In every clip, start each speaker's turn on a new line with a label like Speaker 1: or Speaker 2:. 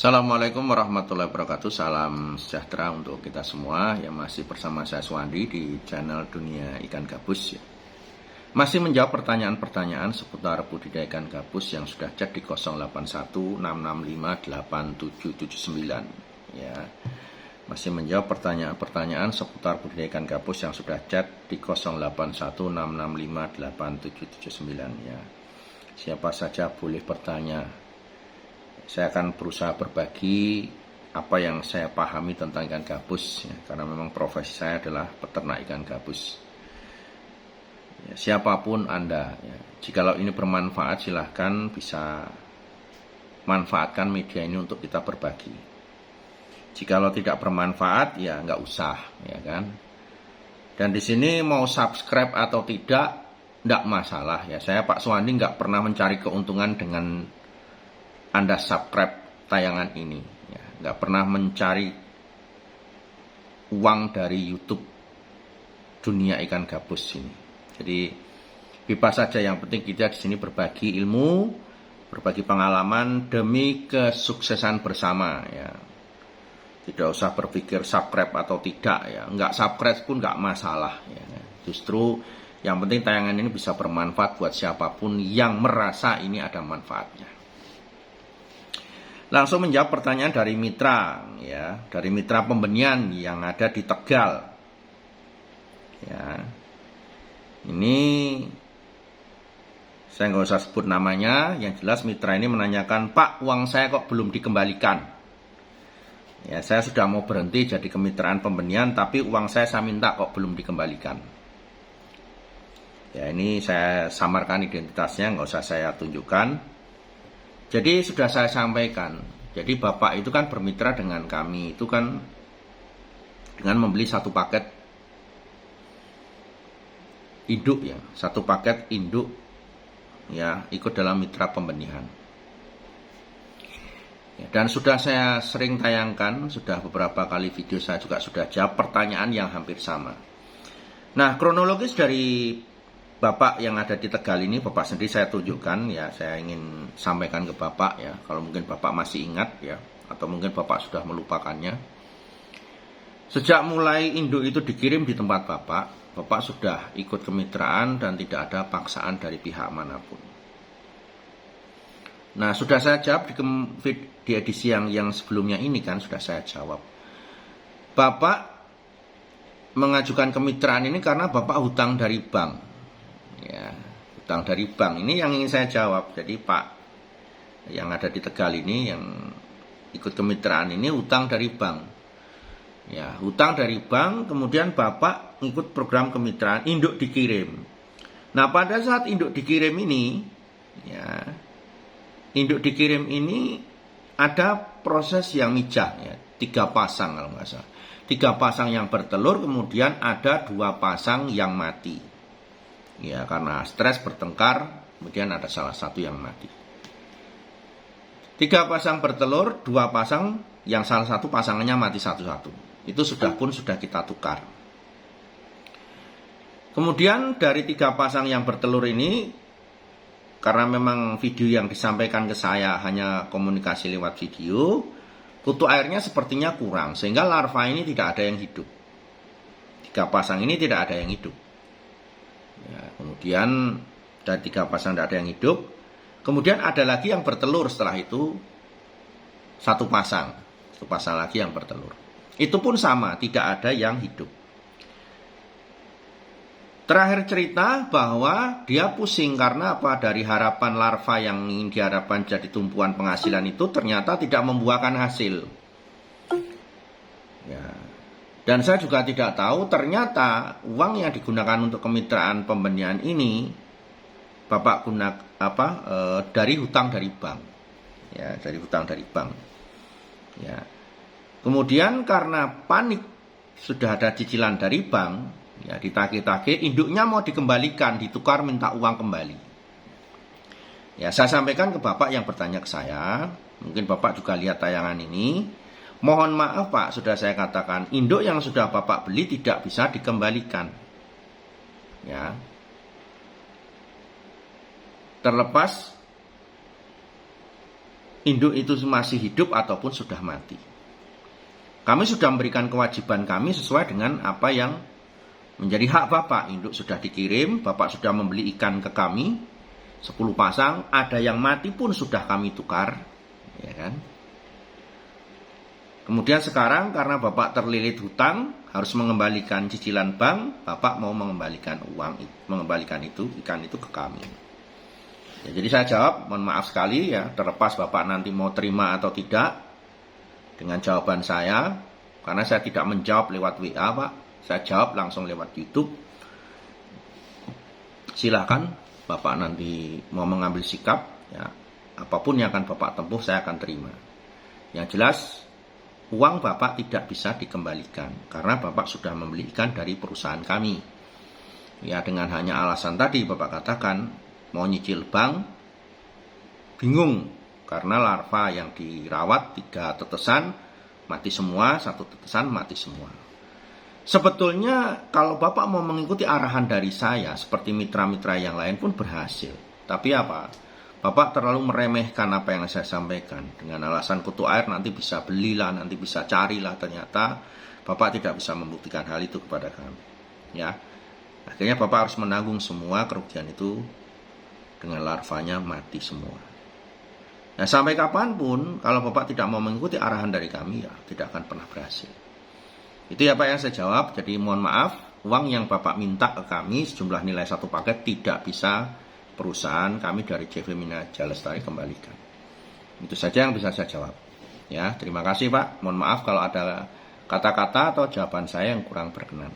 Speaker 1: Assalamualaikum warahmatullahi wabarakatuh. Salam sejahtera untuk kita semua yang masih bersama saya Suwandi di channel Dunia Ikan Gabus. Masih menjawab pertanyaan-pertanyaan seputar budidaya ikan gabus yang sudah chat di 0816658779. Ya. Masih menjawab pertanyaan-pertanyaan seputar budidaya ikan gabus yang sudah chat di 0816658779. Ya. Siapa saja boleh bertanya. Saya akan berusaha berbagi apa yang saya pahami tentang ikan gabus, ya, karena memang profesi saya adalah peternak ikan gabus. Ya, siapapun Anda, ya, jikalau ini bermanfaat silahkan bisa manfaatkan media ini untuk kita berbagi. Jikalau tidak bermanfaat ya nggak usah, ya kan. Dan di sini mau subscribe atau tidak masalah ya. Saya Pak Suwandi nggak pernah mencari keuntungan dengan Anda subscribe tayangan ini, ya, nggak pernah mencari uang dari YouTube Dunia Ikan Gabus ini. Jadi bebas saja, yang penting kita di sini berbagi ilmu, berbagi pengalaman demi kesuksesan bersama. Ya, tidak usah berpikir subscribe atau tidak, ya, nggak subscribe pun nggak masalah. Ya. Justru yang penting tayangan ini bisa bermanfaat buat siapapun yang merasa ini ada manfaatnya. Langsung menjawab pertanyaan dari mitra, ya, dari mitra pembenihan yang ada di Tegal. Ya, ini saya nggak usah sebut namanya, yang jelas mitra ini menanyakan, Pak, uang saya kok belum dikembalikan? Ya, saya sudah mau berhenti jadi kemitraan pembenihan, tapi uang saya minta kok belum dikembalikan. Ya, ini saya samarkan identitasnya, nggak usah saya tunjukkan. Jadi sudah saya sampaikan, jadi Bapak itu kan bermitra dengan kami, itu kan dengan membeli satu paket induk, ya, satu paket induk, ya, ikut dalam mitra pembenihan. Ya, dan sudah saya sering tayangkan, sudah beberapa kali video saya juga sudah jawab pertanyaan yang hampir sama. Nah, kronologis dari Bapak yang ada di Tegal ini, Bapak sendiri saya tunjukkan, ya, saya ingin sampaikan ke Bapak, ya, kalau mungkin Bapak masih ingat, ya, atau mungkin Bapak sudah melupakannya. Sejak mulai induk itu dikirim di tempat Bapak sudah ikut kemitraan dan tidak ada paksaan dari pihak manapun. Nah, sudah saya jawab di edisi yang sebelumnya ini kan, sudah saya jawab. Bapak mengajukan kemitraan ini karena Bapak hutang dari bank. Ya, hutang dari bank ini yang ingin saya jawab. Jadi Pak yang ada di Tegal ini yang ikut kemitraan ini hutang dari bank. Ya, hutang dari bank, kemudian Bapak ikut program kemitraan, induk dikirim. Nah, pada saat induk dikirim ini, ya, induk dikirim ini ada proses yang mijah, ya, 3 pasang kalau nggak salah. 3 pasang yang bertelur, kemudian ada 2 pasang yang mati. Ya, karena stres bertengkar, kemudian ada salah satu yang mati. 3 pasang bertelur, 2 pasang yang salah satu pasangannya mati satu-satu. Itu sudah kita tukar. Kemudian dari 3 pasang yang bertelur ini, karena memang video yang disampaikan ke saya hanya komunikasi lewat video, kutu airnya sepertinya kurang, sehingga larva ini tidak ada yang hidup. 3 pasang ini tidak ada yang hidup. Ya, kemudian dari 3 pasang tidak ada yang hidup. Kemudian ada lagi yang bertelur setelah itu, 1 pasang. 1 pasang lagi yang bertelur. Itu pun sama, tidak ada yang hidup. Terakhir cerita bahwa dia pusing karena apa? Dari harapan larva yang ingin diharapkan jadi tumpuan penghasilan itu ternyata tidak membuahkan hasil. Ya. Dan saya juga tidak tahu ternyata uang yang digunakan untuk kemitraan pembenihan ini Bapak dari hutang dari bank. Ya, dari hutang dari bank. Ya. Kemudian karena panik sudah ada cicilan dari bank, ya, ditagih-tagih, induknya mau dikembalikan, ditukar minta uang kembali. Ya, saya sampaikan ke Bapak yang bertanya ke saya, mungkin Bapak juga lihat tayangan ini. Mohon maaf Pak, sudah saya katakan, induk yang sudah Bapak beli tidak bisa dikembalikan. Ya. Terlepas induk itu masih hidup ataupun sudah mati. Kami sudah memberikan kewajiban kami sesuai dengan apa yang menjadi hak Bapak. Induk sudah dikirim, Bapak sudah membeli ikan ke kami 10 pasang, ada yang mati pun sudah kami tukar, ya kan? Kemudian sekarang karena Bapak terlilit hutang, harus mengembalikan cicilan bank, Bapak mau mengembalikan mengembalikan ikan itu ke kami. Ya, jadi saya jawab, mohon maaf sekali ya, terlepas Bapak nanti mau terima atau tidak dengan jawaban saya, karena saya tidak menjawab lewat WA Pak, saya jawab langsung lewat YouTube. Silakan Bapak nanti mau mengambil sikap, ya, apapun yang akan Bapak tempuh saya akan terima. Yang jelas uang Bapak tidak bisa dikembalikan karena Bapak sudah membeli ikan dari perusahaan kami. Ya, dengan hanya alasan tadi Bapak katakan mau nyicil bank, bingung karena larva yang dirawat 3 tetesan mati semua, 1 tetesan mati semua. Sebetulnya kalau Bapak mau mengikuti arahan dari saya seperti mitra-mitra yang lain pun berhasil. Tapi apa? Bapak terlalu meremehkan apa yang saya sampaikan dengan alasan kutu air nanti bisa belilah, nanti bisa carilah, ternyata Bapak tidak bisa membuktikan hal itu kepada kami. Ya. Akhirnya Bapak harus menanggung semua kerugian itu dengan larvanya mati semua. Nah, sampai kapanpun kalau Bapak tidak mau mengikuti arahan dari kami ya tidak akan pernah berhasil. Itu ya Pak yang saya jawab. Jadi mohon maaf, uang yang Bapak minta ke kami sejumlah nilai 1 paket tidak bisa perusahaan kami dari CV Minaja Lestari kembalikan. Itu saja yang bisa saya jawab. Ya, terima kasih Pak. Mohon maaf kalau ada kata-kata atau jawaban saya yang kurang berkenan.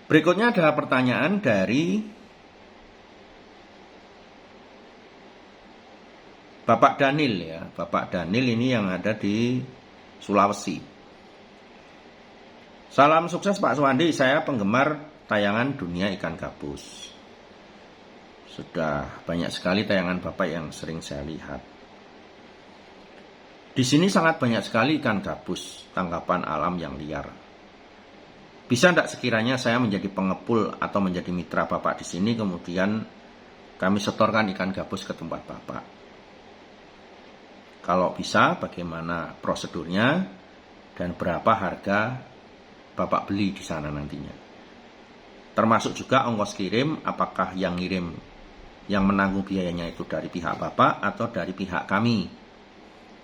Speaker 1: Berikutnya adalah pertanyaan dari Bapak Daniel ya. Bapak Daniel ini yang ada di Sulawesi. Salam sukses Pak Suwandi, saya penggemar tayangan Dunia Ikan Gabus. Sudah banyak sekali tayangan Bapak yang sering saya lihat. Di sini sangat banyak sekali ikan gabus, tangkapan alam yang liar. Bisa tidak sekiranya saya menjadi pengepul atau menjadi mitra Bapak di sini, kemudian kami setorkan ikan gabus ke tempat Bapak? Kalau bisa, bagaimana prosedurnya dan berapa harga Bapak beli di sana nantinya? Termasuk juga ongkos kirim, apakah yang ngirim, yang menanggung biayanya itu dari pihak Bapak atau dari pihak kami?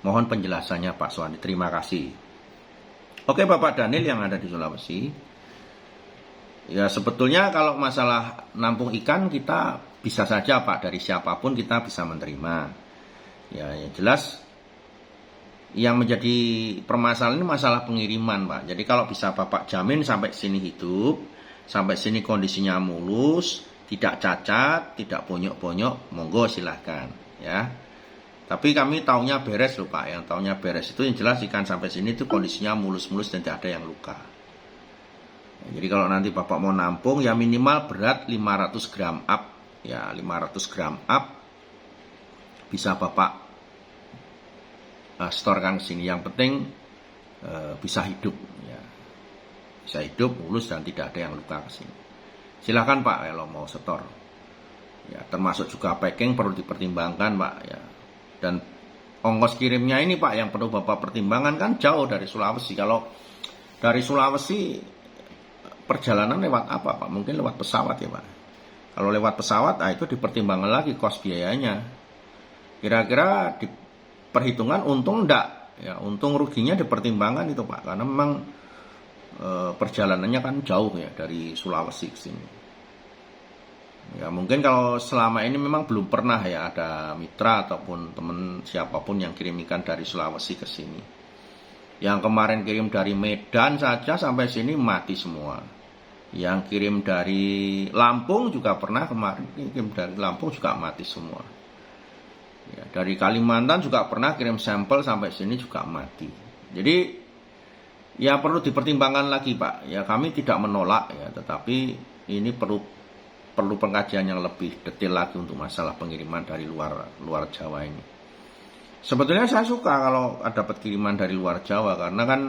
Speaker 1: Mohon penjelasannya Pak Suwandi, terima kasih. Oke Bapak Daniel yang ada di Sulawesi. Ya sebetulnya kalau masalah nampung ikan kita bisa saja Pak, dari siapapun kita bisa menerima. Ya yang jelas yang menjadi permasalahan ini masalah pengiriman Pak. Jadi kalau bisa Bapak jamin sampai sini hidup, sampai sini kondisinya mulus, tidak cacat, tidak bonyok-bonyok, monggo silahkan ya. Tapi kami taunya beres loh Pak. Yang taunya beres itu yang jelas ikan sampai sini itu kondisinya mulus-mulus dan tidak ada yang luka. Jadi kalau nanti Bapak mau nampung ya minimal berat 500 gram up. Ya 500 gram up bisa Bapak setorkan ke sini. Yang penting bisa hidup ya. Bisa hidup, mulus dan tidak ada yang luka ke sini. Silakan Pak kalau mau setor. Ya termasuk juga packing perlu dipertimbangkan Pak ya. Dan ongkos kirimnya ini Pak yang perlu Bapak pertimbangkan, kan jauh dari Sulawesi. Kalau dari Sulawesi perjalanan lewat apa Pak? Mungkin lewat pesawat ya Pak. Kalau lewat pesawat, itu dipertimbangkan lagi kos biayanya. Kira-kira di perhitungan untung enggak? Ya, untung ruginya dipertimbangkan itu Pak. Karena memang perjalanannya kan jauh ya dari Sulawesi ke sini. Ya mungkin kalau selama ini memang belum pernah ya ada mitra ataupun teman siapapun yang kirim ikan dari Sulawesi ke sini. Yang kemarin kirim dari Medan saja sampai sini mati semua. Yang kirim dari Lampung juga pernah kemarin kirim dari Lampung juga mati semua. Ya, dari Kalimantan juga pernah kirim sampel sampai sini juga mati. Jadi ya perlu dipertimbangkan lagi Pak. Ya kami tidak menolak ya, tetapi ini perlu pengkajian yang lebih detail lagi untuk masalah pengiriman dari luar Jawa ini. Sebetulnya saya suka kalau dapat kiriman dari luar Jawa karena kan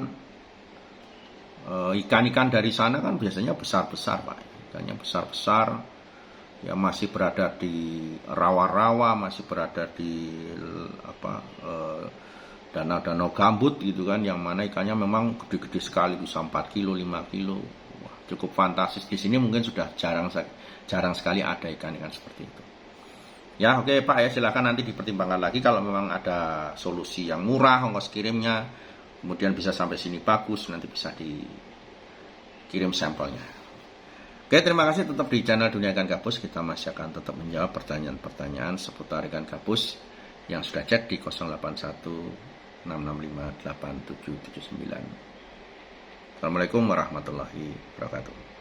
Speaker 1: ikan-ikan dari sana kan biasanya besar-besar Pak. Ikannya besar-besar, ya masih berada di rawa-rawa, masih berada di danau-danau gambut gitu kan, yang mana ikannya memang gede-gede sekali, bisa 4 kilo, 5 kilo. Wah, cukup fantastis. Di sini mungkin sudah jarang sekali ada ikan-ikan seperti itu. Ya oke Pak ya, silakan nanti dipertimbangkan lagi kalau memang ada solusi yang murah ongkos kirimnya, kemudian bisa sampai sini bagus, nanti bisa dikirim sampelnya. Oke, terima kasih, tetap di channel Dunia Ikan Gabus. Kita masih akan tetap menjawab pertanyaan-pertanyaan seputar ikan gabus yang sudah chat di 081 665 8779. Assalamualaikum warahmatullahi wabarakatuh.